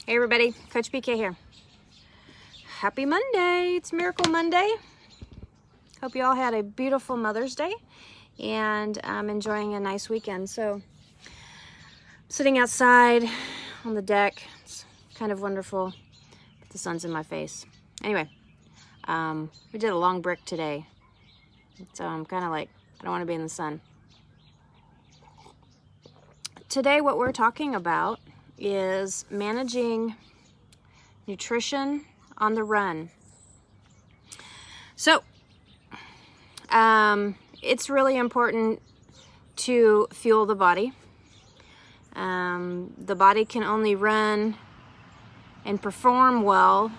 Hey everybody, Coach PK here. Happy Monday, it's Miracle Monday. Hope you all had a beautiful Mother's Day and enjoying a nice weekend. So, I'm sitting outside on the deck, it's kind of wonderful, but the sun's in my face. Anyway, we did a long brick today, so I'm kind of like, I don't want to be in the sun. Today what we're talking about is managing nutrition on the run. So, it's really important to fuel the body. The body can only run and perform well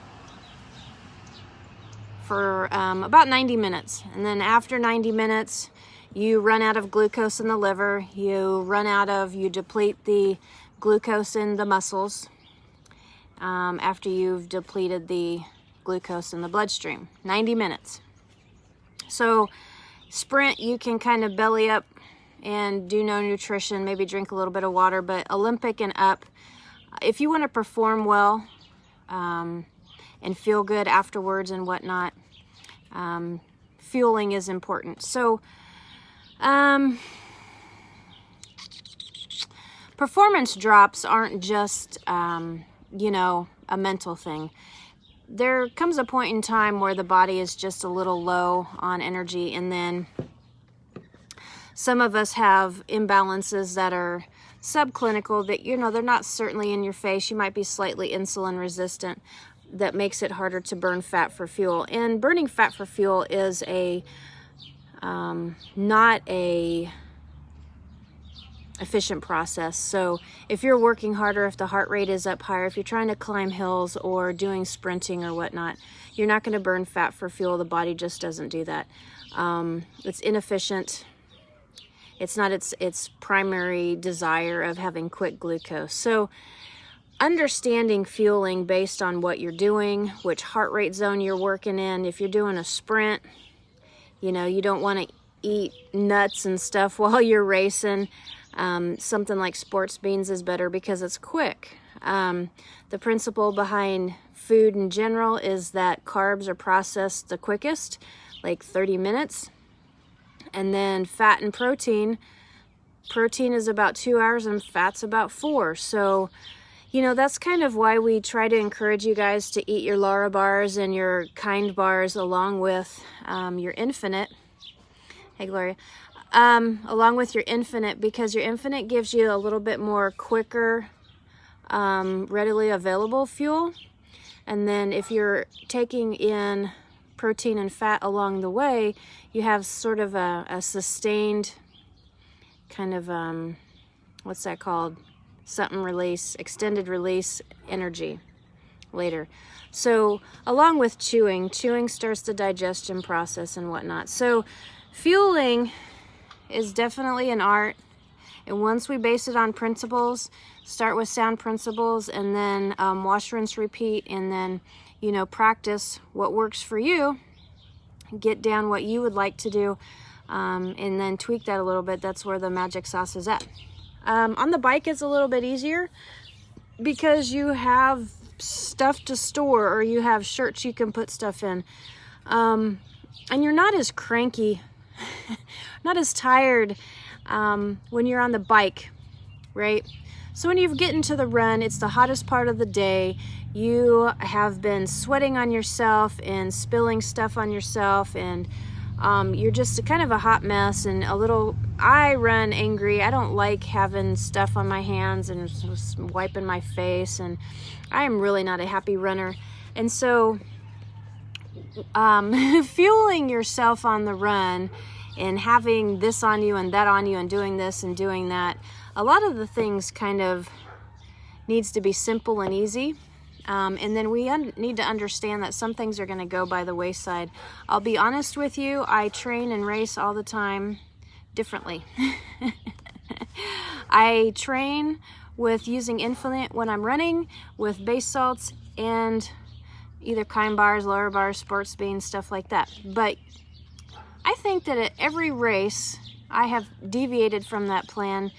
for about 90 minutes. And then after 90 minutes, you run out of glucose in the liver, you deplete the glucose in the muscles after you've depleted the glucose in the bloodstream. 90 minutes. So sprint, you can kind of belly up and do no nutrition, maybe drink a little bit of water, but Olympic and up, if you want to perform well and feel good afterwards and whatnot, fueling is important. So performance drops aren't just, a mental thing. There comes a point in time where the body is just a little low on energy, and then some of us have imbalances that are subclinical that, they're not certainly in your face. You might be slightly insulin resistant. That makes it harder to burn fat for fuel. And burning fat for fuel is not a efficient process. So if you're working harder, if the heart rate is up higher, if you're trying to climb hills or doing sprinting or whatnot, you're not going to burn fat for fuel. The body just doesn't do that. It's inefficient. It's not its primary desire of having quick glucose. So understanding fueling based on what you're doing, which heart rate zone you're working in. If you're doing a sprint, you don't want to eat nuts and stuff while you're racing. Something like sports beans is better because it's quick. The principle behind food in general is that carbs are processed the quickest, like 30 minutes. And then fat and protein is about 2 hours and fat's about 4. So, that's kind of why we try to encourage you guys to eat your Lara bars and your Kind bars along with your Infinite. Hey, Gloria. Along with your Infinite, because your Infinite gives you a little bit more quicker, readily available fuel. And then if you're taking in protein and fat along the way, you have sort of a sustained kind of, what's that called? Something release, extended release energy later. So along with chewing starts the digestion process and whatnot. So fueling is definitely an art, and once we base it on principles, start with sound principles, and then wash, rinse, repeat, and then practice what works for you, get down what you would like to do, and then tweak that a little bit. That's where the magic sauce is at. On the bike it's a little bit easier because you have stuff to store, or you have shirts you can put stuff in, and you're not as cranky, not as tired when you're on the bike, right? So when you get into the run, it's the hottest part of the day. You have been sweating on yourself and spilling stuff on yourself, and you're just kind of a hot mess and I run angry. I don't like having stuff on my hands and just wiping my face, and I am really not a happy runner. And so fueling yourself on the run and having this on you and that on you and doing this and doing that, a lot of the things kind of needs to be simple and easy. And then we need to understand that some things are going to go by the wayside. I'll be honest with you, I train and race all the time differently. I train with using Infinite when I'm running, with base salts, and either Kind bars, Lara bars, sports beans, stuff like that. But I think that at every race, I have deviated from that plan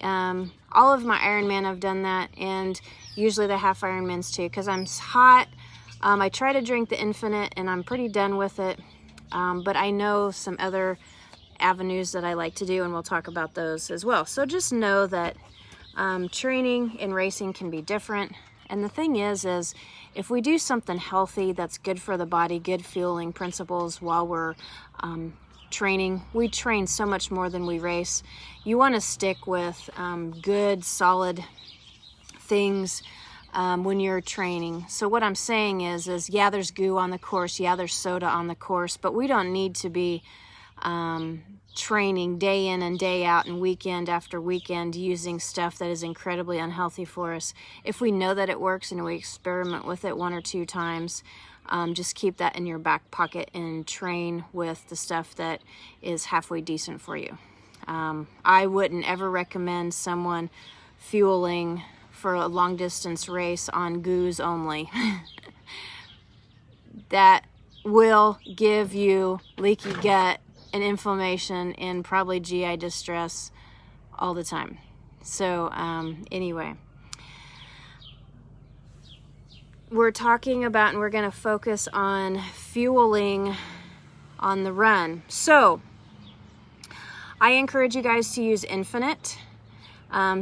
All of my Ironman have done that, and usually the half Ironmans too, because I'm hot. I try to drink the Infinite, and I'm pretty done with it. But I know some other avenues that I like to do, and we'll talk about those as well. So just know that training and racing can be different. And the thing is if we do something healthy that's good for the body, good fueling principles while we're training, we train so much more than we race. You want to stick with good, solid things when you're training. So what I'm saying is yeah, there's goo on the course, yeah, there's soda on the course, but we don't need to be training day in and day out and weekend after weekend using stuff that is incredibly unhealthy for us. If we know that it works and we experiment with it 1 or 2 times, just keep that in your back pocket and train with the stuff that is halfway decent for you. I wouldn't ever recommend someone fueling for a long distance race on goos only. That will give you leaky gut and inflammation and probably GI distress all the time. So anyway, we're talking about, and we're going to focus on fueling on the run. So I encourage you guys to use Infinite.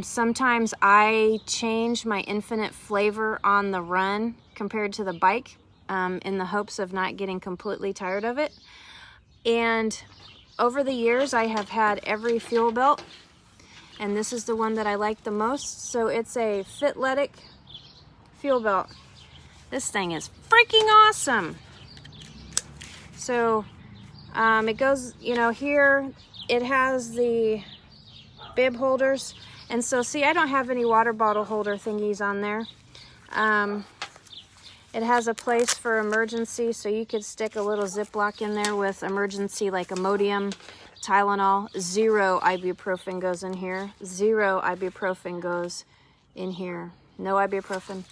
Sometimes I change my Infinite flavor on the run compared to the bike in the hopes of not getting completely tired of it. And over the years, I have had every fuel belt, and this is the one that I like the most. So it's a Fitletic fuel belt. This thing is freaking awesome. So it goes, you know, here it has the bib holders. And so see, I don't have any water bottle holder thingies on there. It has a place for emergency, so you could stick a little Ziploc in there with emergency, like Imodium, Tylenol. 0 ibuprofen goes in here. 0 ibuprofen goes in here. No ibuprofen.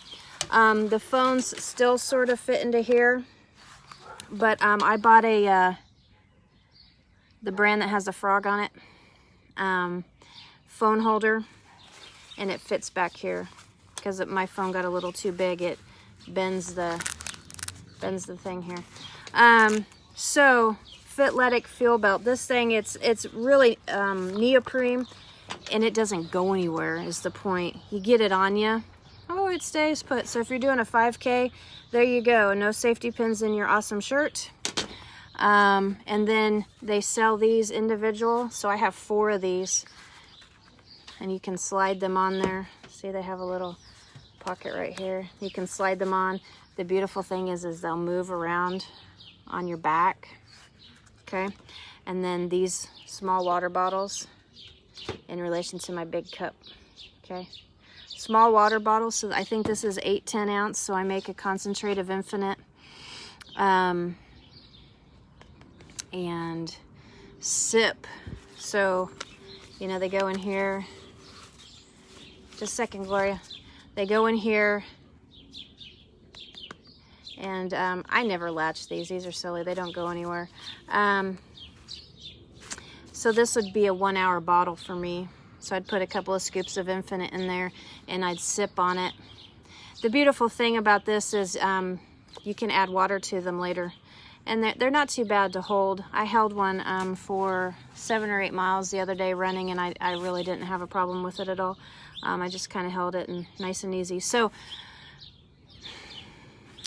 The phones still sort of fit into here, but I bought the brand that has a frog on it, phone holder, and it fits back here because my phone got a little too big. It bends the thing here. So Fitletic fuel belt. This thing, it's really neoprene, and it doesn't go anywhere is the point. You get it on you, oh, it stays put. So if you're doing a 5K, there you go. No safety pins in your awesome shirt. And then they sell these individual. So I have 4 of these, and you can slide them on there. See, they have a little pocket right here. You can slide them on. The beautiful thing is they'll move around on your back. Okay. And then these small water bottles in relation to my big cup. Okay. Small water bottles. So I think this is 8-10 ounce. So I make a concentrate of Infinite. And sip. So, you know, they go in here. Just a second, Gloria. They go in here, and I never latch these. These are silly. They don't go anywhere. So this would be a 1 hour bottle for me. So I'd put a couple of scoops of Infinite in there, and I'd sip on it. The beautiful thing about this is you can add water to them later. And they're not too bad to hold. I held one for 7 or 8 miles the other day running, and I really didn't have a problem with it at all. I just kind of held it and nice and easy. So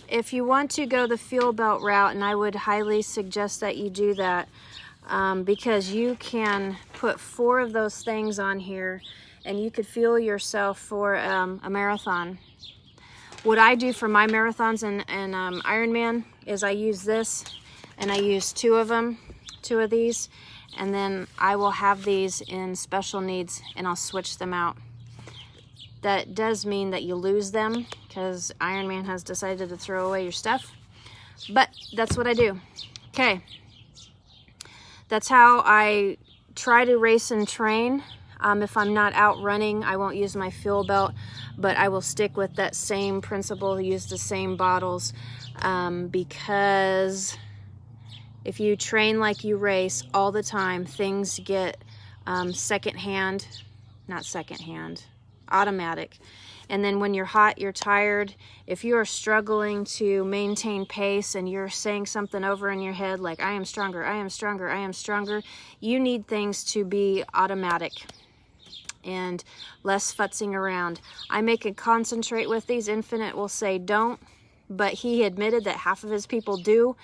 if you want to go the fuel belt route, and I would highly suggest that you do that, because you can put 4 of those things on here, and you could fuel yourself for a marathon. What I do for my marathons and Ironman is I use this, and I use 2 of them, 2 of these, and then I will have these in special needs, and I'll switch them out. That does mean that you lose them because Ironman has decided to throw away your stuff, but that's what I do. Okay, that's how I try to race and train. If I'm not out running, I won't use my fuel belt, but I will stick with that same principle, use the same bottles, because if you train like you race all the time, things get secondhand not secondhand, automatic. And then when you're hot, you're tired, if you are struggling to maintain pace and you're saying something over in your head like, I am stronger, I am stronger, I am stronger, you need things to be automatic and less futzing around. I make a concentrate with these. Infinite will say don't, but he admitted that half of his people do.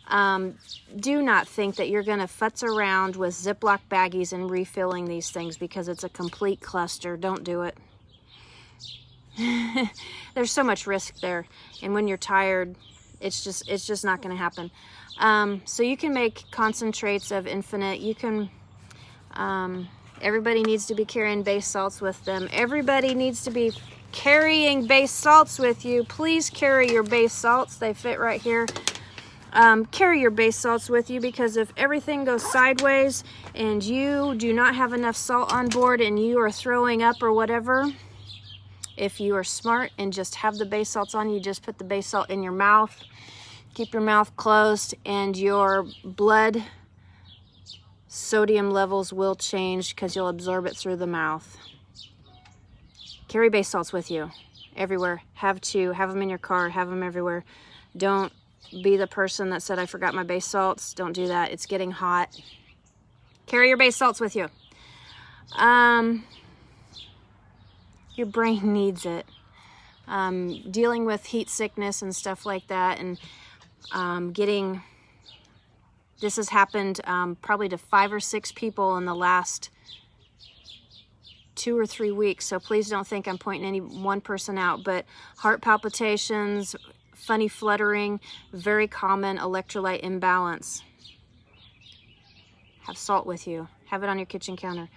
Do not think that you're going to futz around with Ziploc baggies and refilling these things, because it's a complete cluster. Don't do it. There's so much risk there, and when you're tired, it's just not going to happen. So you can make concentrates of Infinite. You can everybody needs to be carrying base salts with them. Everybody needs to be carrying base salts with you. Please carry your base salts. They fit right here. Carry your base salts with you, because if everything goes sideways and you do not have enough salt on board and you are throwing up or whatever, if you are smart and just have the base salts on, you just put the base salt in your mouth, keep your mouth closed, and your blood sodium levels will change because you'll absorb it through the mouth. Carry base salts with you everywhere. Have them in your car, have them everywhere. Don't be the person that said, I forgot my base salts. Don't do that. It's getting hot. Carry your base salts with you. Your brain needs it. Dealing with heat sickness and stuff like that, and this has happened probably to 5 or 6 people in the last 2 or 3 weeks, so please don't think I'm pointing any one person out, but heart palpitations, funny fluttering, very common electrolyte imbalance. Have salt with you. Have it on your kitchen counter.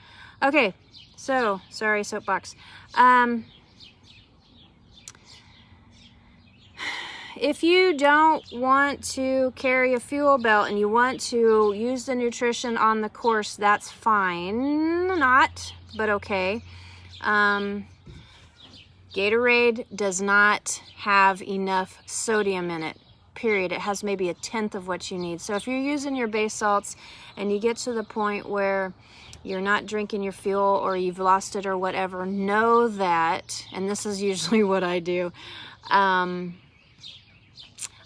Okay, so, sorry, soapbox. If you don't want to carry a fuel belt and you want to use the nutrition on the course, that's fine. Not, but okay. Gatorade does not have enough sodium in it, period. It has maybe 1/10 of what you need. So if you're using your base salts and you get to the point where you're not drinking your fuel or you've lost it or whatever, know that, and this is usually what I do,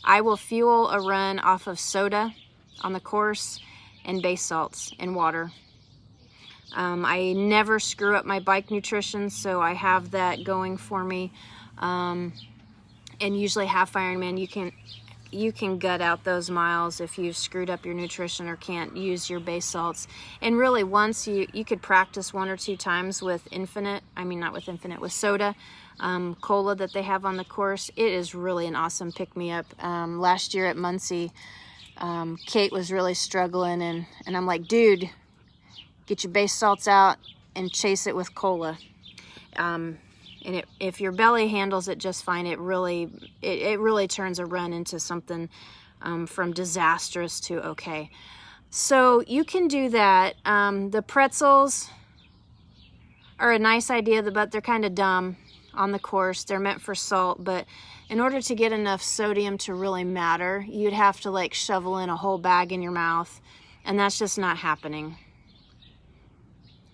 I will fuel a run off of soda on the course and base salts and water. I never screw up my bike nutrition, so I have that going for me. And usually half Ironman, you can gut out those miles if you've screwed up your nutrition or can't use your base salts. And really, once you could practice 1 or 2 times with Infinite, with soda, cola that they have on the course. It is really an awesome pick-me-up. Last year at Muncie, Kate was really struggling, and I'm like, dude, get your base salts out and chase it with cola. And if your belly handles it just fine, it really turns a run into something from disastrous to okay. So you can do that. The pretzels are a nice idea, but they're kind of dumb on the course. They're meant for salt, but in order to get enough sodium to really matter, you'd have to like shovel in a whole bag in your mouth, and that's just not happening.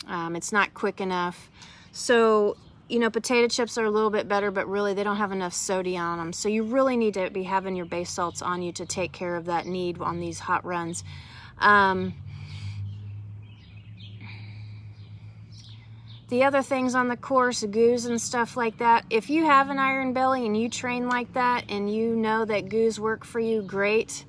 It's not quick enough. So, potato chips are a little bit better, but really they don't have enough sodium on them. So you really need to be having your base salts on you to take care of that need on these hot runs. The other things on the course, goos and stuff like that, if you have an iron belly and you train like that and you know that goos work for you, great.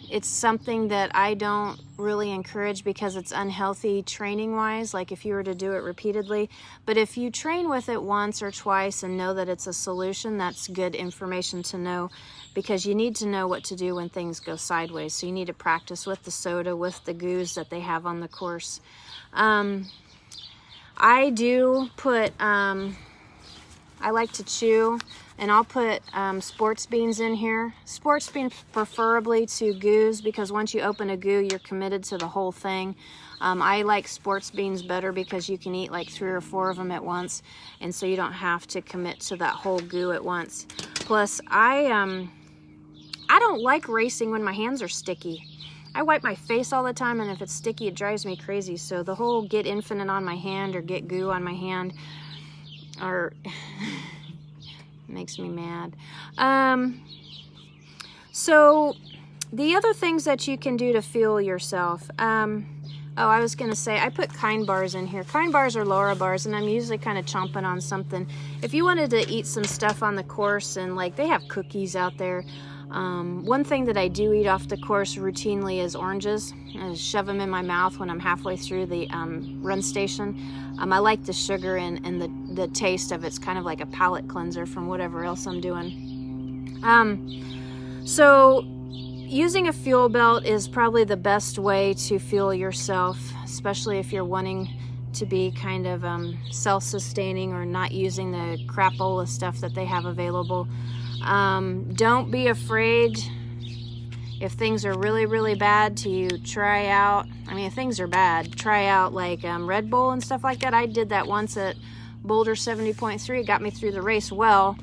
It's something that I don't really encourage because it's unhealthy training-wise, like if you were to do it repeatedly. But if you train with it once or twice and know that it's a solution, that's good information to know, because you need to know what to do when things go sideways. So you need to practice with the soda, with the goos that they have on the course. I do put, I like to chew, and I'll put sports beans in here. Sports beans preferably to goos, because once you open a goo, you're committed to the whole thing. I like sports beans better because you can eat like 3 or 4 of them at once, and so you don't have to commit to that whole goo at once. Plus, I don't like racing when my hands are sticky. I wipe my face all the time, and if it's sticky, it drives me crazy. So the whole get infinite on my hand or get goo on my hand are makes me mad. So the other things that you can do to fuel yourself, oh, I was gonna say, I put Kind bars in here. Kind bars are Laura bars, and I'm usually kind of chomping on something. If you wanted to eat some stuff on the course, and like they have cookies out there. One thing that I do eat off the course routinely is oranges. I shove them in my mouth when I'm halfway through the run station. I like the sugar and the taste of it's kind of like a palate cleanser from whatever else I'm doing. So using a fuel belt is probably the best way to fuel yourself, especially if you're wanting to be kind of self-sustaining or not using the crapola stuff that they have available. Don't be afraid if things are really, really bad to try out. I mean, if things are bad, try out like Red Bull and stuff like that. I did that once at Boulder 70.3. It got me through the race well.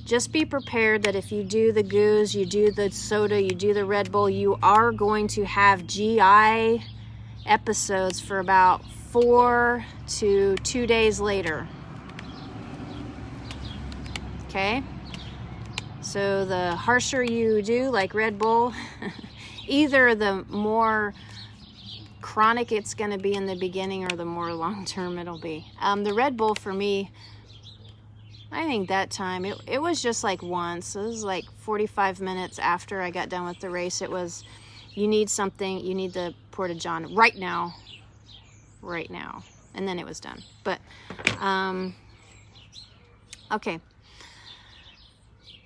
Just be prepared that if you do the goos, you do the soda, you do the Red Bull, you are going to have GI episodes for about 4 to 2 days later. Okay? So the harsher you do, like Red Bull, either the more chronic it's going to be in the beginning or the more long-term it'll be. The Red Bull for me, I think that time, it was just like once. It was like 45 minutes after I got done with the race. It was, you need something, you need the Porta-John right now. And then it was done. But, okay.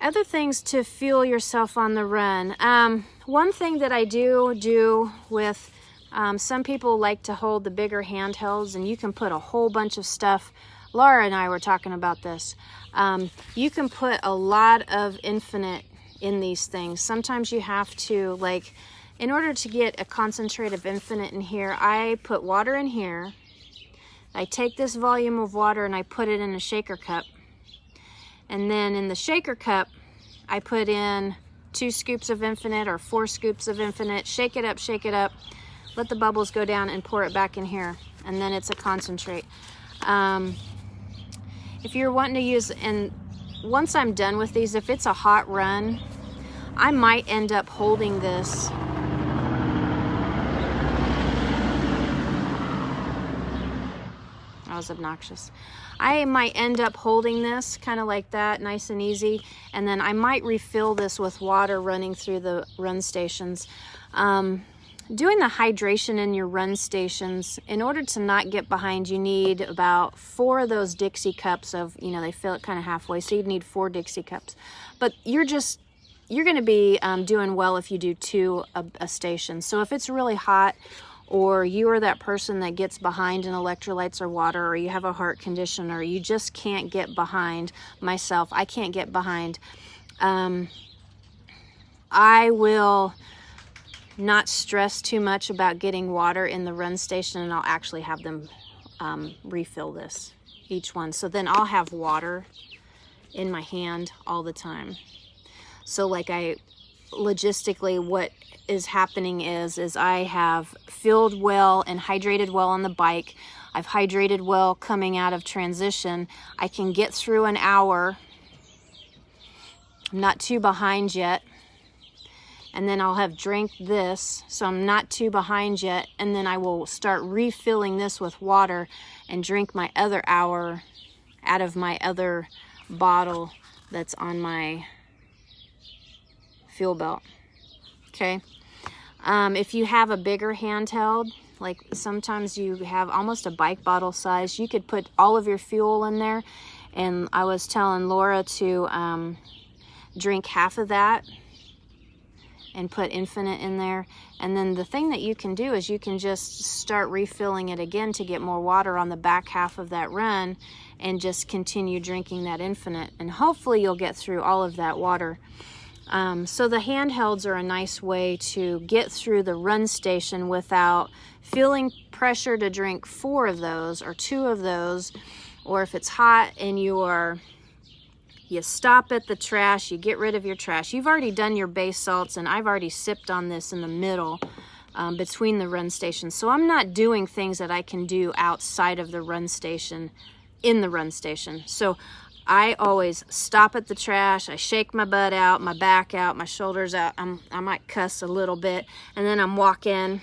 Other things to fuel yourself on the run. One thing that I do with, some people like to hold the bigger handhelds, and you can put a whole bunch of stuff. Laura and I were talking about this. You can put a lot of infinite in these things. Sometimes you have to, like, in order to get a concentrate of infinite in here, I put water in here. I take this volume of water and I put it in a shaker cup. And then in the shaker cup, I put in 2 scoops of infinite or 4 scoops of infinite, shake it up, let the bubbles go down and pour it back in here. And then it's a concentrate. If you're wanting to use, and once I'm done with these, if it's a hot run, I might end up holding this. That was obnoxious. I might end up holding this kind of like that, nice and easy, and then I might refill this with water running through the run stations. Doing the hydration in your run stations, in order to not get behind, you need about 4 of those Dixie cups of, you know, they fill it kind of halfway, so you'd need 4 Dixie cups. But you're going to be doing well if you do 2 a station. So if it's really hot, or you are that person that gets behind in electrolytes or water, or you have a heart condition, or you just can't get behind, myself, I can't get behind, I will not stress too much about getting water in the run station, and I'll actually have them refill this, each one. So then I'll have water in my hand all the time. So like logistically, what is happening is I have filled well and hydrated well on the bike. I've hydrated well coming out of transition. I can get through an hour. I'm not too behind yet. And then I'll have drank this, so I'm not too behind yet. And then I will start refilling this with water and drink my other hour out of my other bottle that's on my fuel belt. Okay. If you have a bigger handheld, like sometimes you have almost a bike bottle size, you could put all of your fuel in there. And I was telling Laura to drink half of that and put infinite in there. And then the thing that you can do is you can just start refilling it again to get more water on the back half of that run, and just continue drinking that infinite. And hopefully you'll get through all of that water. So the handhelds are a nice way to get through the run station without feeling pressure to drink 4 of those or 2 of those. Or if it's hot and you stop at the trash, you get rid of your trash. You've already done your base salts, and I've already sipped on this in the middle. between the run stations. So I'm not doing things that I can do outside of the run station in the run station. So I always stop at the trash, I shake my butt out, my back out, my shoulders out. I might cuss a little bit, and then I'm walking.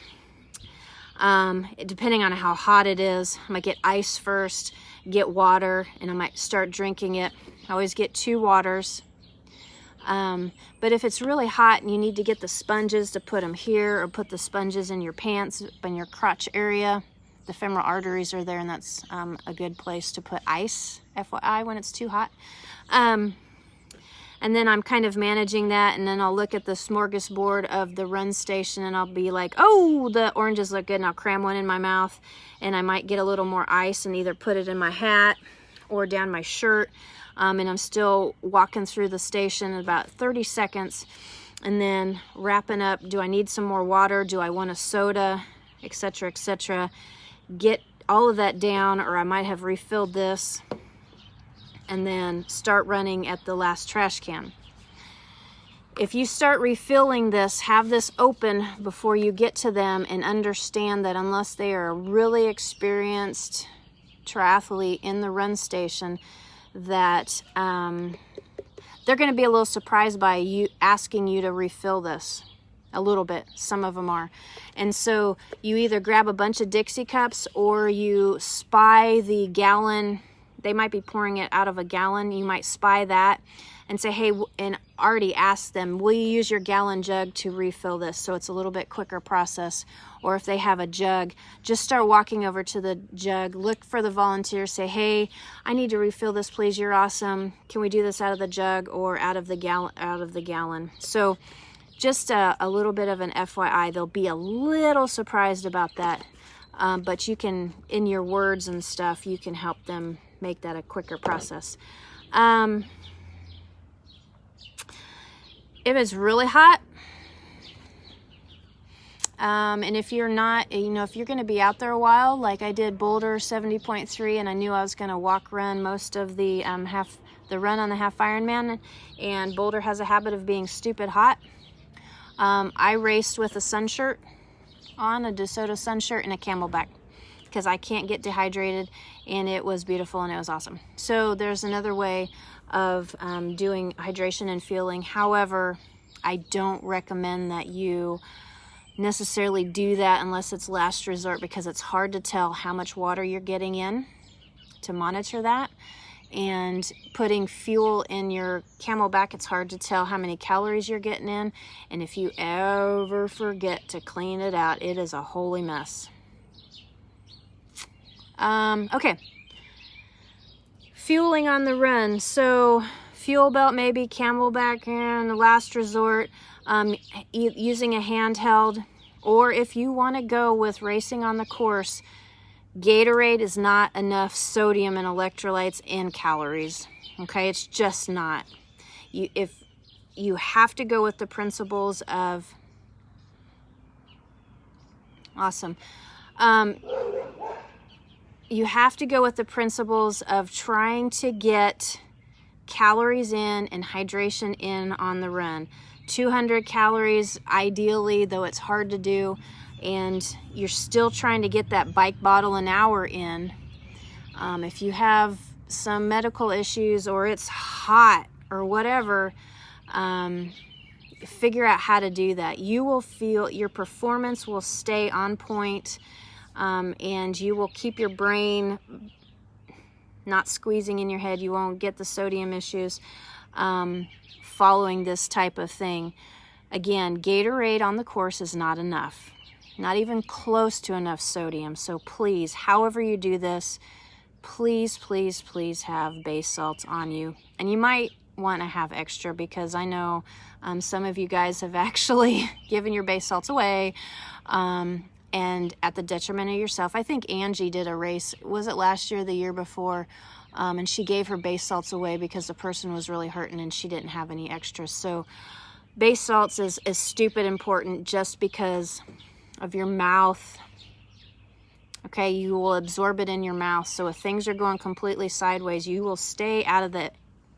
Depending on how hot it is, I might get ice first, get water, and I might start drinking it. I always get 2 waters. But if it's really hot and you need to get the sponges to put them here, or put the sponges in your pants, in your crotch area, the femoral arteries are there, and that's a good place to put ice, FYI, when it's too hot. And then I'm kind of managing that, and then I'll look at the smorgasbord of the run station, and I'll be like, oh, the oranges look good, and I'll cram one in my mouth, and I might get a little more ice and either put it in my hat or down my shirt. And I'm still walking through the station about 30 seconds, and then wrapping up. Do I need some more water? Do I want a soda? Etc., etc. Get all of that down, or I might have refilled this, and then start running at the last trash can. If you start refilling this, have this open before you get to them, and understand that unless they are a really experienced triathlete in the run station, that they're going to be a little surprised by you asking you to refill this a little bit. Some of them are. And so you either grab a bunch of Dixie cups, or you spy the gallon. They might be pouring it out of a gallon. You might spy that and say, hey, and already ask them, will you use your gallon jug to refill this? So it's a little bit quicker process. Or if they have a jug, just start walking over to the jug, look for the volunteer, say, hey, I need to refill this, please. You're awesome. Can we do this out of the jug or out of the gallon? So just a little bit of an FYI. They'll be a little surprised about that. But you can, in your words and stuff, you can help them make that a quicker process. If it's really hot, and if you're not, if you're going to be out there a while, like I did Boulder 70.3, and I knew I was going to run most of the run on the half Ironman, and Boulder has a habit of being stupid hot. I raced with a sun shirt on, a DeSoto sun shirt, and a Camelback, because I can't get dehydrated, and it was beautiful and it was awesome. So there's another way of doing hydration and fueling. However, I don't recommend that you necessarily do that unless it's last resort, because it's hard to tell how much water you're getting in to monitor that. And putting fuel in your Camelback, it's hard to tell how many calories you're getting in. And if you ever forget to clean it out, it is a holy mess. Okay. Fueling on the run. So fuel belt, maybe Camelback, and last resort, using a handheld. Or if you want to go with racing on the course, Gatorade is not enough sodium and electrolytes and calories. Okay, it's just not. If you have to go with the principles of you have to go with the principles of trying to get calories in and hydration in on the run. 200 calories ideally, though it's hard to do, and you're still trying to get that bike bottle an hour in. If you have some medical issues, or it's hot or whatever, figure out how to do that. You will feel your performance will stay on point, and you will keep your brain not squeezing in your head. You won't get the sodium issues following this type of thing. Again, Gatorade on the course is not enough. Not even close to enough sodium. So please, however you do this, please, please, please have base salts on you. And you might want to have extra, because I know some of you guys have actually given your base salts away, and at the detriment of yourself. I think Angie did a race, was it last year or the year before, and she gave her base salts away because the person was really hurting and she didn't have any extras. So base salts is stupid important, just because of your mouth. Okay, you will absorb it in your mouth. So if things are going completely sideways, you will stay out of the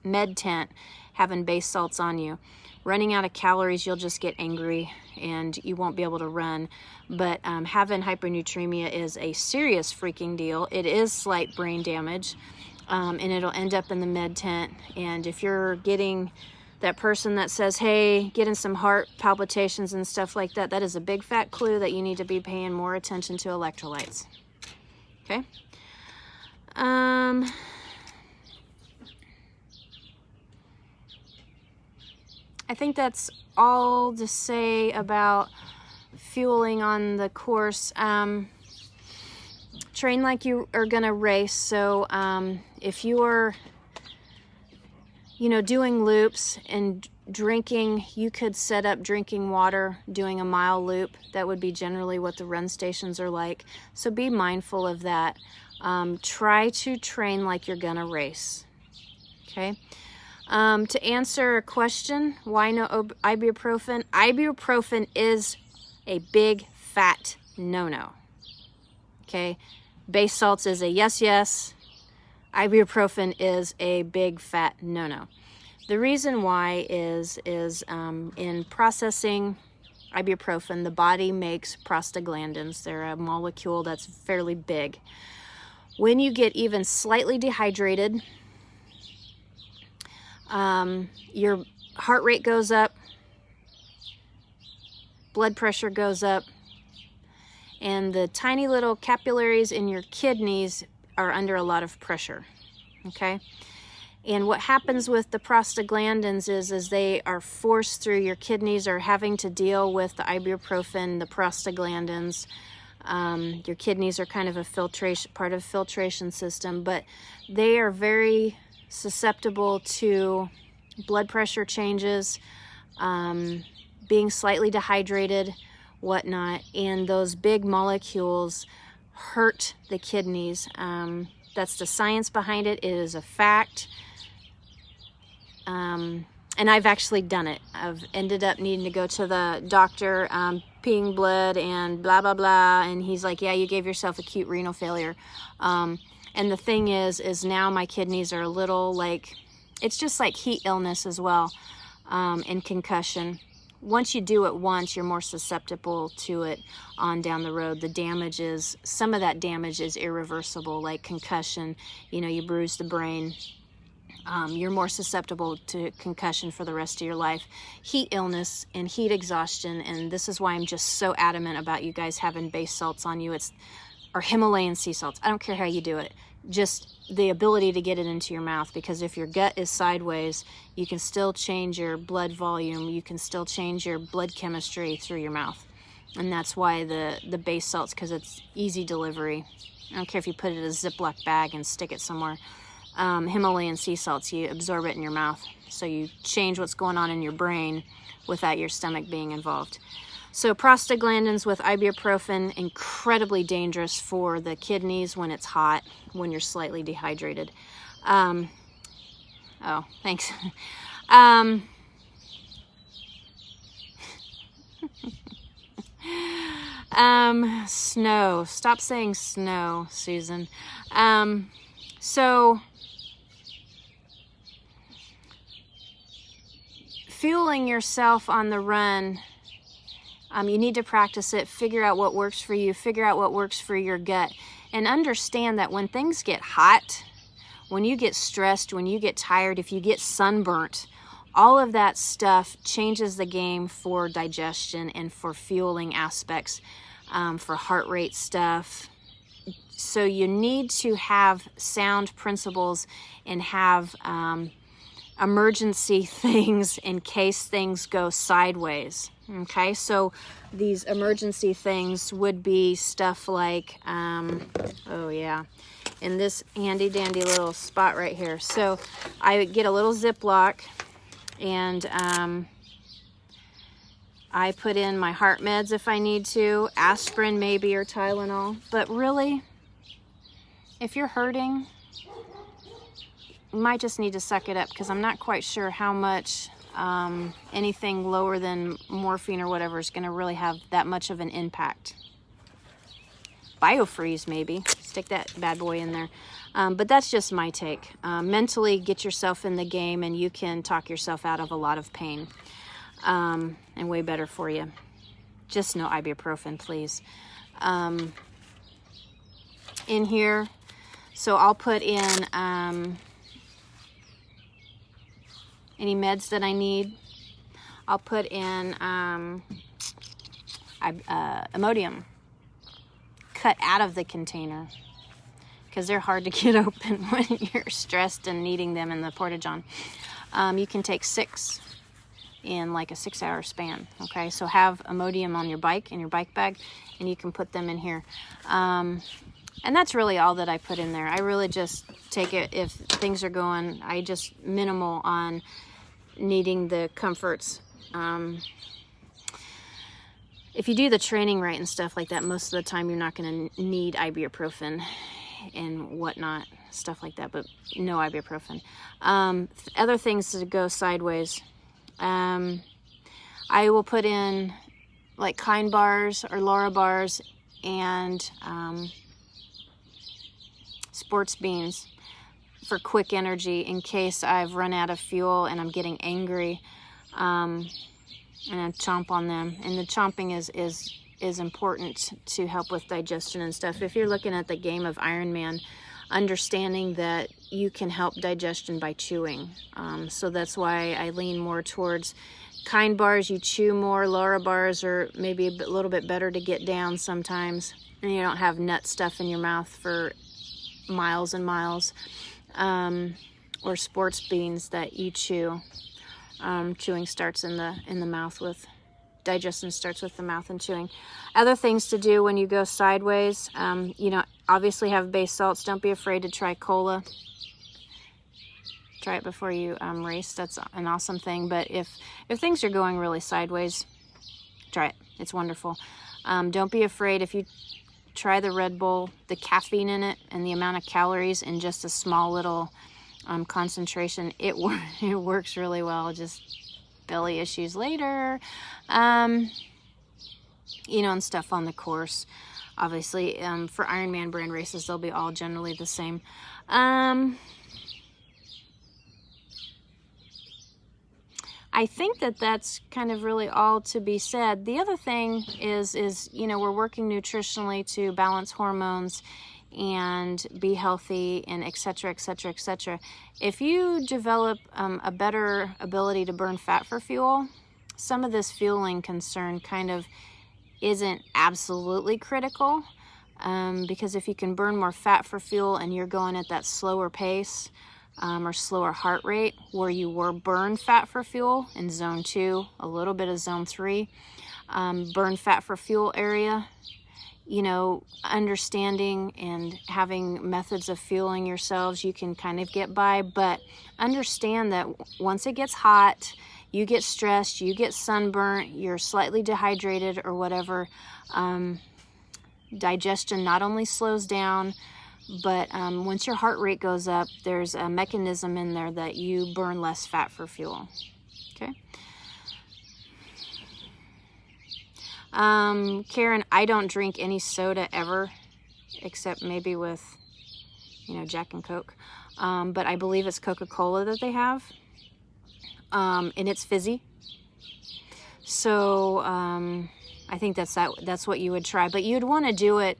med tent having base salts on you. Running out of calories, you'll just get angry and you won't be able to run. But having hyponatremia is a serious freaking deal. It is slight brain damage, and it'll end up in the med tent. And if you're getting that person that says, hey, getting some heart palpitations and stuff like that, that is a big fat clue that you need to be paying more attention to electrolytes. Okay? I think that's all to say about fueling on the course. Train like you are gonna race. So if you're, doing loops and drinking, you could set up drinking water, doing a mile loop. That would be generally what the run stations are like. So be mindful of that. Try to train like you're gonna race. Okay. To answer a question, why no ibuprofen? Ibuprofen is a big fat no-no. Okay, base salts is a yes. Ibuprofen is a big fat no-no. The reason why is in processing ibuprofen, the body makes prostaglandins. They're a molecule that's fairly big. When you get even slightly dehydrated, your heart rate goes up, blood pressure goes up, and the tiny little capillaries in your kidneys are under a lot of pressure, okay? And what happens with the prostaglandins is they are forced through your kidneys, are having to deal with the ibuprofen, the prostaglandins. Your kidneys are kind of a part of filtration system, but they are very susceptible to blood pressure changes, being slightly dehydrated, whatnot, and those big molecules hurt the kidneys. That's the science behind it. It is a fact. And I've actually done it. I've ended up needing to go to the doctor, peeing blood and blah, blah, blah. And he's like, yeah, you gave yourself acute renal failure. And the thing is now my kidneys are a little like, it's just like heat illness as well, and concussion. Once you do it once, you're more susceptible to it on down the road. Some of that damage is irreversible, like concussion. You bruise the brain. You're more susceptible to concussion for the rest of your life. Heat illness and heat exhaustion, and this is why I'm just so adamant about you guys having base salts on you. Or Himalayan sea salts. I don't care how you do it. Just the ability to get it into your mouth, because if your gut is sideways, you can still change your blood volume. You can still change your blood chemistry through your mouth. And that's why the base salts, because it's easy delivery. I don't care if you put it in a Ziploc bag and stick it somewhere. Himalayan sea salts, you absorb it in your mouth. So you change what's going on in your brain without your stomach being involved. So prostaglandins with ibuprofen, incredibly dangerous for the kidneys when it's hot, when you're slightly dehydrated. Oh, thanks. Snow. Stop saying snow, Susan. So fueling yourself on the run, you need to practice it, figure out what works for you, figure out what works for your gut, and understand that when things get hot, when you get stressed, when you get tired, if you get sunburnt, all of that stuff changes the game for digestion and for fueling aspects, for heart rate stuff. So you need to have sound principles and have emergency things in case things go sideways. Okay, so these emergency things would be stuff like, oh yeah, in this handy dandy little spot right here. So I get a little Ziploc, and I put in my heart meds if I need to, aspirin maybe, or Tylenol. But really, if you're hurting, you might just need to suck it up, because I'm not quite sure how much anything lower than morphine or whatever is going to really have that much of an impact. Biofreeze maybe, stick that bad boy in there. But that's just my take. Mentally get yourself in the game and you can talk yourself out of a lot of pain. and way better for you. Just no ibuprofen, please. In here, so I'll put in any meds that I need. I'll put in Imodium, cut out of the container, because they're hard to get open when you're stressed and needing them in the Porta-John. You can take 6 in like a 6-hour span. Okay, so have Imodium on your bike, in your bike bag, and you can put them in here. And that's really all that I put in there. I really just take it if things are going, I just minimal on needing the comforts. If you do the training right and stuff like that, most of the time you're not going to need ibuprofen and whatnot, stuff like that, but no ibuprofen. Other things to go sideways. I will put in like Kind bars or Laura bars and sports beans for quick energy in case I've run out of fuel and I'm getting angry, and I chomp on them. And the chomping is important to help with digestion and stuff. If you're looking at the game of Iron Man, understanding that you can help digestion by chewing. So that's why I lean more towards Kind bars. You chew more. Laura bars are maybe a little bit better to get down sometimes, and you don't have nut stuff in your mouth for miles and miles. Or sports beans that you chew. Chewing starts in the mouth with, digestion starts with the mouth and chewing. Other things to do when you go sideways, you know, obviously have base salts. Don't be afraid to try cola. Try it before you race. That's an awesome thing. But if things are going really sideways, try it. It's wonderful. Don't be afraid if you try the Red Bull, the caffeine in it and the amount of calories in just a small little concentration. It works really well. Just belly issues later. You know, and stuff on the course. Obviously, for Ironman brand races, they'll be all generally the same. I think that that's kind of really all to be said. The other thing is, you know, we're working nutritionally to balance hormones and be healthy and et cetera, et cetera, et cetera. If you develop a better ability to burn fat for fuel, some of this fueling concern kind of isn't absolutely critical, because if you can burn more fat for fuel and you're going at that slower pace, or slower heart rate, where you were burn fat for fuel in zone 2, a little bit of zone 3, burn fat for fuel area, you know, understanding and having methods of fueling yourselves, you can kind of get by. But understand that once it gets hot, you get stressed, you get sunburnt, you're slightly dehydrated or whatever, digestion not only slows down, but once your heart rate goes up, there's a mechanism in there that you burn less fat for fuel. Okay. Karen, I don't drink any soda ever, except maybe with, you know, Jack and Coke. But I believe it's Coca-Cola that they have. And it's fizzy. So I think that's what you would try. But you'd want to do it,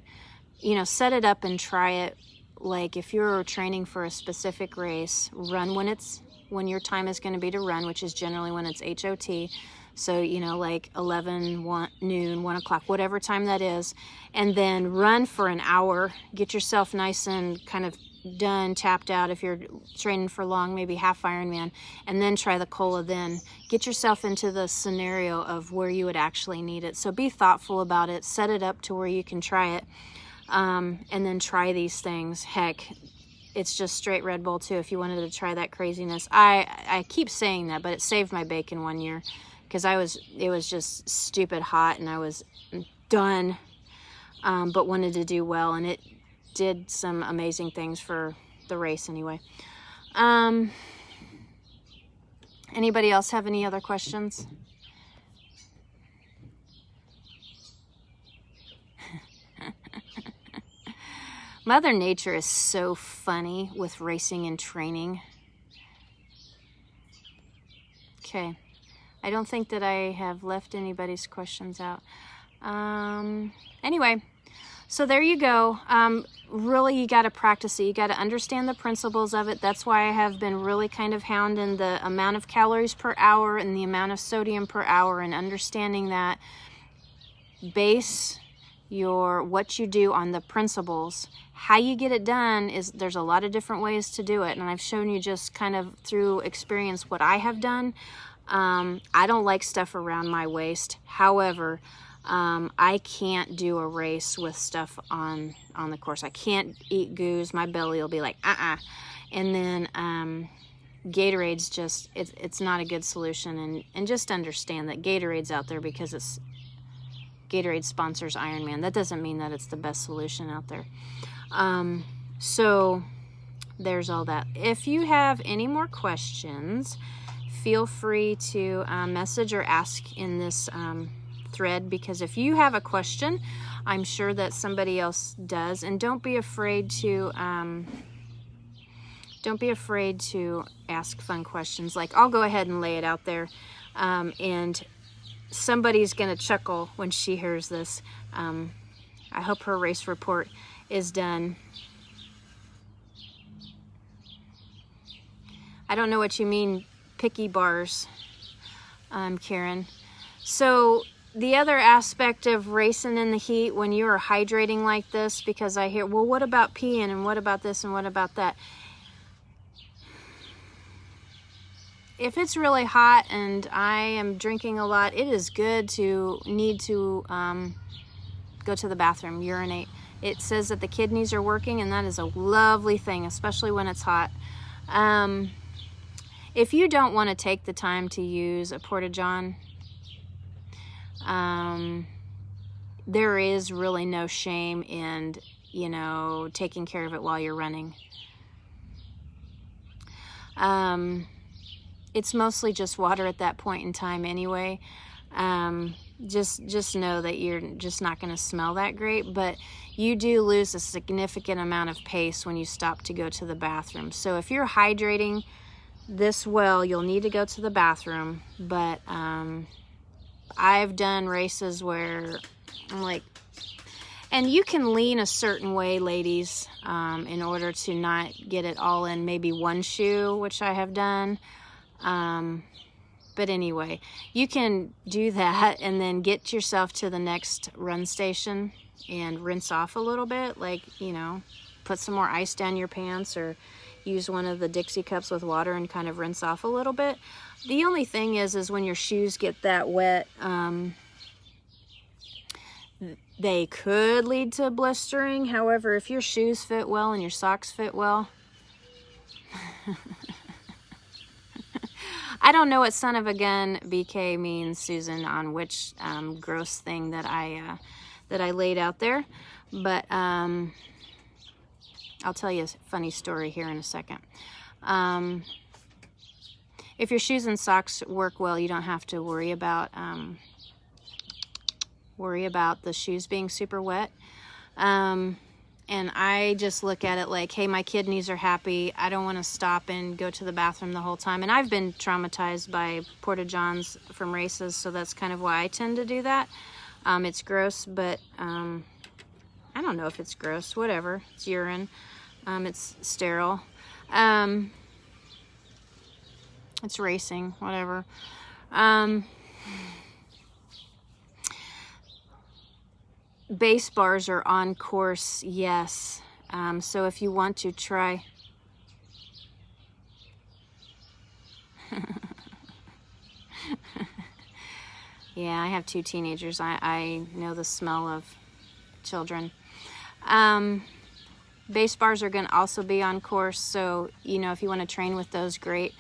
you know, set it up and try it. Like if you're training for a specific race, run when your time is going to be to run, which is generally when it's HOT. So, you know, like 11, 1, noon, 1 o'clock, whatever time that is. And then run for an hour, get yourself nice and kind of done, tapped out if you're training for long, maybe half Ironman, and then try the cola then. Get yourself into the scenario of where you would actually need it. So be thoughtful about it, set it up to where you can try it, and then try these things. Heck, it's just straight Red Bull too if you wanted to try that craziness. I keep saying that, but it saved my bacon one year because it was just stupid hot and I was done, but wanted to do well, and it did some amazing things for the race anyway. Anybody else have any other questions? Mother Nature is so funny with racing and training. Okay, I don't think that I have left anybody's questions out. Anyway, so there you go. Really, you got to practice it. You got to understand the principles of it. That's why I have been really kind of hounding the amount of calories per hour and the amount of sodium per hour, and understanding that. Base what you do on the principles. How you get it done is, there's a lot of different ways to do it, and I've shown you just kind of through experience what I have done. I don't like stuff around my waist. However, I can't do a race with stuff on the course. I can't eat goos. My belly will be like, And then Gatorade's just, it's not a good solution. And just understand that Gatorade's out there because Gatorade sponsors Ironman. That doesn't mean that it's the best solution out there. So there's all that. If you have any more questions, feel free to message or ask in this thread, because if you have a question, I'm sure that somebody else does. And don't be afraid to ask fun questions. Like, I'll go ahead and lay it out there, and somebody's gonna chuckle when she hears this. I hope her race report is done. I don't know what you mean, picky bars, Karen. So the other aspect of racing in the heat when you are hydrating like this, because I hear, well, what about peeing, and what about this, and what about that? If it's really hot and I am drinking a lot, it is good to need to go to the bathroom, urinate. It says that the kidneys are working, and that is a lovely thing, especially when it's hot. If you don't want to take the time to use a Porta-John, there is really no shame in, taking care of it while you're running. It's mostly just water at that point in time anyway. Just know that you're just not going to smell that great, but you do lose a significant amount of pace when you stop to go to the bathroom. So if you're hydrating this well, you'll need to go to the bathroom. But I've done races where I'm like, and you can lean a certain way, ladies, in order to not get it all in maybe one shoe, which I have done. But anyway, you can do that and then get yourself to the next run station and rinse off a little bit, like, put some more ice down your pants, or use one of the Dixie cups with water and kind of rinse off a little bit. The only thing is when your shoes get that wet, they could lead to blistering. However, if your shoes fit well and your socks fit well, I don't know what son of a gun BK means, Susan, on which gross thing that I laid out there, but I'll tell you a funny story here in a second. If your shoes and socks work well, you don't have to worry about the shoes being super wet. And I just look at it like, hey, my kidneys are happy. I don't want to stop and go to the bathroom the whole time. And I've been traumatized by Porta-Johns from races, so that's kind of why I tend to do that. It's gross, but I don't know if it's gross. Whatever. It's urine. It's sterile. It's racing. Whatever. Base bars are on course, yes. So if you want to try... Yeah, I have 2 teenagers. I know the smell of children. Base bars are going to also be on course, so, if you want to train with those, great.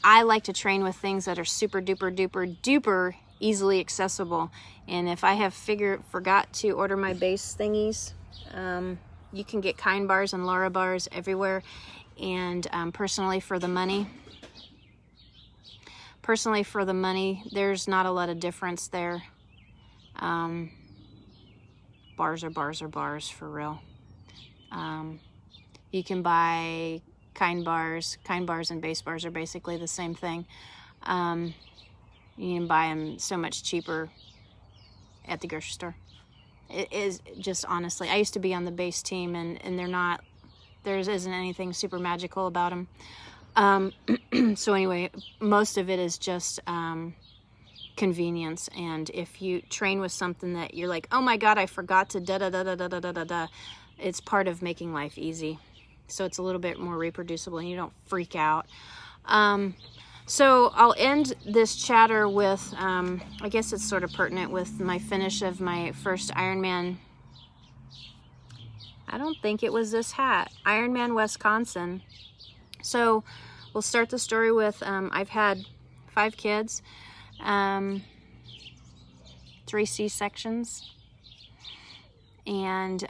I like to train with things that are super duper duper duper easily accessible. And if I have forgot to order my base thingies, you can get Kind bars and Laura bars everywhere. And personally for the money, there's not a lot of difference there. Bars are bars are bars, for real. You can buy Kind bars and base bars are basically the same thing. You can buy them so much cheaper at the grocery store. It is just, honestly, I used to be on the base team, and there isn't anything super magical about them. So anyway, most of it is just convenience. And if you train with something that you're like, oh my God, I forgot to da-da-da-da-da-da-da-da, it's part of making life easy. So it's a little bit more reproducible and you don't freak out. So I'll end this chatter with, I guess it's sort of pertinent with my finish of my first Ironman. I don't think it was this hat. Ironman Wisconsin. So we'll start the story with, I've had 5 kids, 3 C-sections, and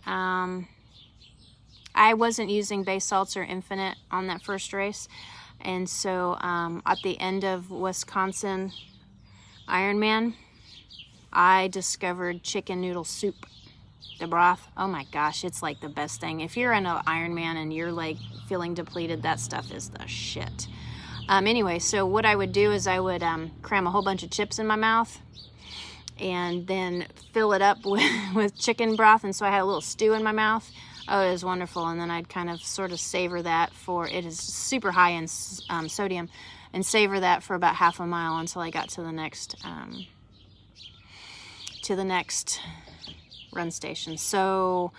I wasn't using base salts or Infinite on that first race. And so at the end of Wisconsin Ironman, I discovered chicken noodle soup. The broth, oh my gosh, it's like the best thing. If you're in an Ironman and you're like feeling depleted, that stuff is the shit. Anyway, so what I would do is I would cram a whole bunch of chips in my mouth and then fill it up with chicken broth. And so I had a little stew in my mouth. Oh, it was wonderful. And then I'd kind of sort of savor that it is super high in sodium, and savor that for about half a mile until I got to the next run station. So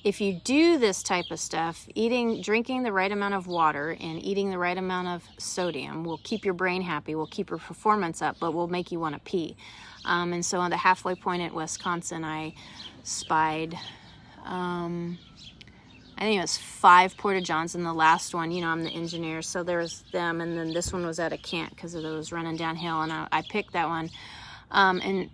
if you do this type of stuff, drinking the right amount of water and eating the right amount of sodium will keep your brain happy, will keep your performance up, but will make you want to pee. And so on the halfway point at Wisconsin, I spied, I think it was 5 Porta-Johns, and the last one, I'm the engineer, so there's them, and then this one was at a cant because it was running downhill, and I picked that one. And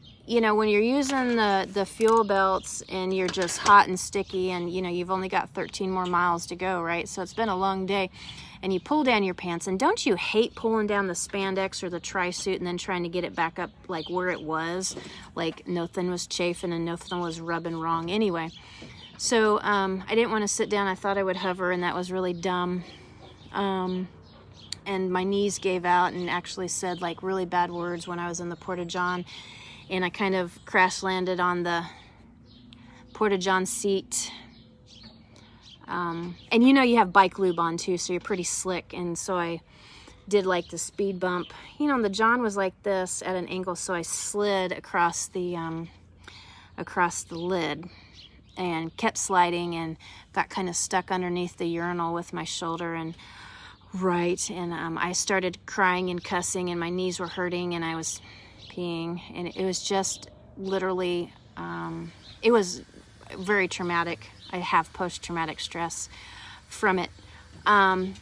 when you're using the fuel belts and you're just hot and sticky, and you've only got 13 more miles to go, right? So it's been a long day, and you pull down your pants, and don't you hate pulling down the spandex or the tri-suit and then trying to get it back up like where it was, like nothing was chafing and nothing was rubbing wrong. Anyway, so I didn't want to sit down. I thought I would hover, and that was really dumb. And my knees gave out and actually said like really bad words when I was in the Porta-John, and I kind of crash landed on the Porta-John seat. And you have bike lube on too, so you're pretty slick. And so I did like the speed bump. The John was like this at an angle, so I slid across the lid and kept sliding and got kind of stuck underneath the urinal with my shoulder and I started crying and cussing, and my knees were hurting, and I was peeing, and it was just literally, it was very traumatic. I have post-traumatic stress from it. And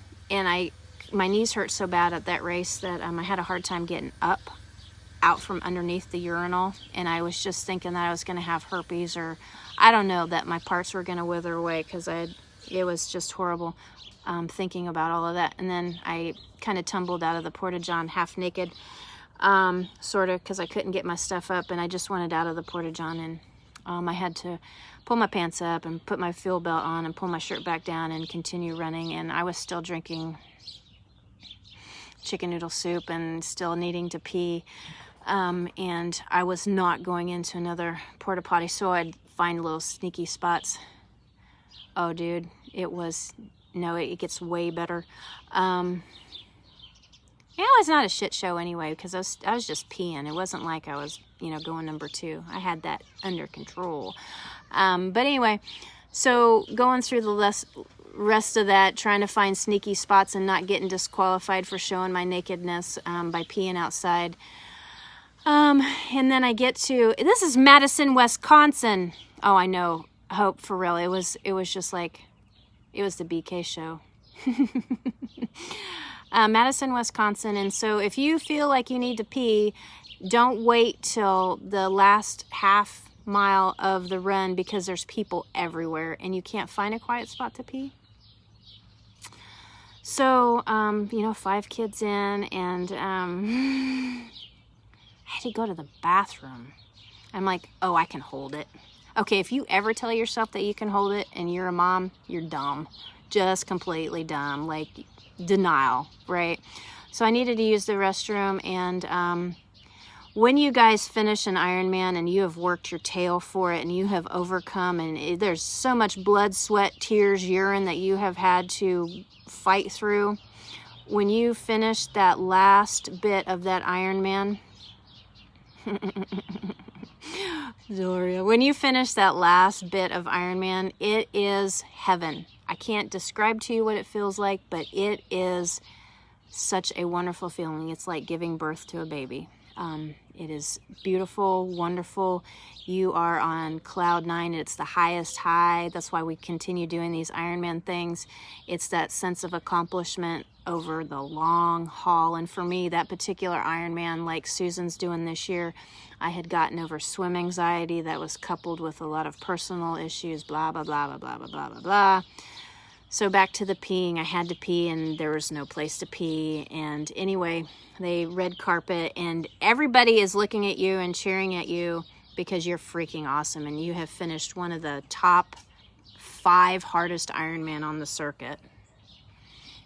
my knees hurt so bad at that race that I had a hard time getting out from underneath the urinal, and I was just thinking that I was going to have herpes, or I don't know, that my parts were going to wither away, because it was just horrible thinking about all of that. And then I kind of tumbled out of the Porta-John half naked, sort of, because I couldn't get my stuff up, and I just wanted out of the Porta-John, and I had to pull my pants up and put my fuel belt on and pull my shirt back down and continue running. And I was still drinking chicken noodle soup and still needing to pee, and I was not going into another porta potty, so I'd find little sneaky spots. Oh dude, it gets way better. It was not a shit show anyway, because I was just peeing. It wasn't like I was, going number 2. I had that under control. But anyway, so going through the rest of that, trying to find sneaky spots and not getting disqualified for showing my nakedness by peeing outside. And then I get to, this is Madison, Wisconsin. Oh, I know. Hope, for real. It was just like, it was the BK show. Madison, Wisconsin. And so if you feel like you need to pee, don't wait till the last half mile of the run, because there's people everywhere and you can't find a quiet spot to pee. So, 5 kids in, and I had to go to the bathroom. I'm like, oh, I can hold it. Okay, if you ever tell yourself that you can hold it and you're a mom, you're dumb. Just completely dumb. Like, denial, right? So I needed to use the restroom, and when you guys finish an Ironman and you have worked your tail for it and you have overcome, and there's so much blood, sweat, tears, urine that you have had to fight through, when you finish that last bit of that Ironman, Zoria, when you finish that last bit of Ironman, it is heaven. I can't describe to you what it feels like, but it is such a wonderful feeling. It's like giving birth to a baby. It is beautiful, wonderful. You are on cloud 9. It's the highest high. That's why we continue doing these Ironman things. It's that sense of accomplishment over the long haul. And for me, that particular Ironman, like Susan's doing this year, I had gotten over swim anxiety that was coupled with a lot of personal issues, blah, blah, blah, blah, blah, blah, blah, blah, blah. So back to the peeing. I had to pee and there was no place to pee. And anyway, they red carpet and everybody is looking at you and cheering at you because you're freaking awesome and you have finished one of the top 5 hardest Ironman on the circuit.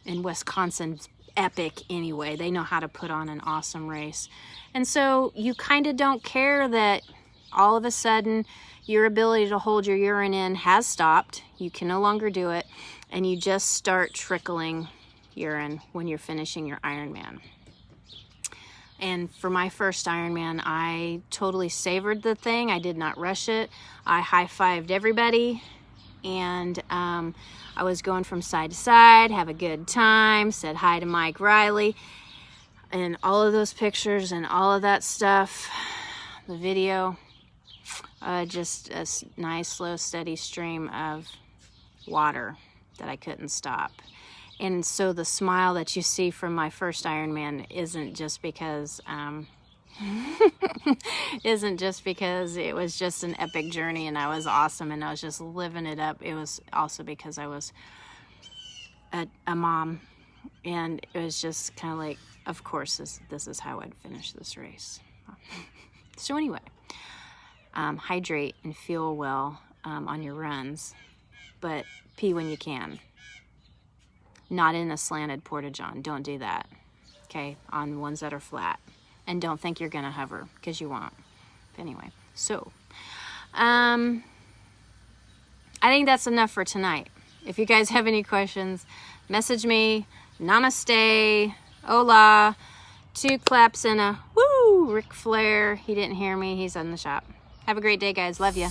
And Wisconsin's epic anyway. They know how to put on an awesome race. And so you kind of don't care that all of a sudden your ability to hold your urine in has stopped. You can no longer do it. And you just start trickling urine when you're finishing your Ironman. And for my first Ironman, I totally savored the thing. I did not rush it. I high-fived everybody. And I was going from side to side, have a good time, said hi to Mike Riley. And all of those pictures and all of that stuff, the video, just a nice, slow, steady stream of water that I couldn't stop. And so the smile that you see from my first Ironman isn't just because it was just an epic journey and I was awesome and I was just living it up. It was also because I was a mom, and it was just kind of like, of course this is how I'd finish this race. So anyway, hydrate and fuel well on your runs, but pee when you can. Not in a slanted porta-john. Don't do that. Okay? On ones that are flat. And don't think you're going to hover, because you won't. Anyway, so I think that's enough for tonight. If you guys have any questions, message me. Namaste. Hola. 2 claps and a woo. Ric Flair. He didn't hear me. He's in the shop. Have a great day, guys. Love ya.